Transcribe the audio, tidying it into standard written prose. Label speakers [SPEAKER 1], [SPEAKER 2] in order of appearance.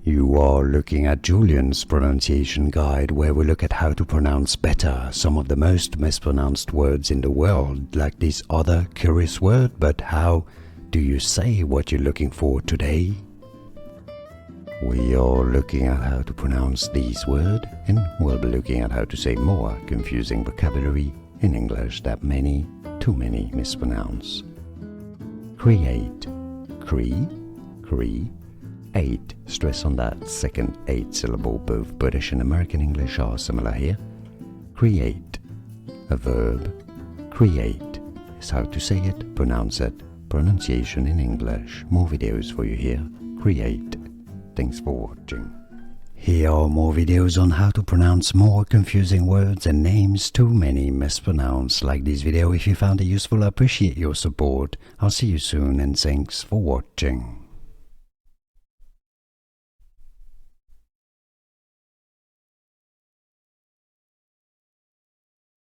[SPEAKER 1] You are looking at Julian's pronunciation guide, where we look at how to pronounce better some of the most mispronounced words in the world, like this other curious word. But how do you say what you're looking for today? We are looking at how to pronounce these words, and we'll be looking at how to say more confusing vocabulary in English that too many mispronounce. Create, eight. Stress on that second 8 syllable. Both British and American English are similar here. Create, a verb. Create is how to say it, pronounce it, pronunciation in English. More videos for you here. Create. Thanks for watching. Here are more videos on how to pronounce more confusing words and names too many mispronounced. Like this video if you found it useful. I appreciate your support. I'll see you soon and thanks for watching.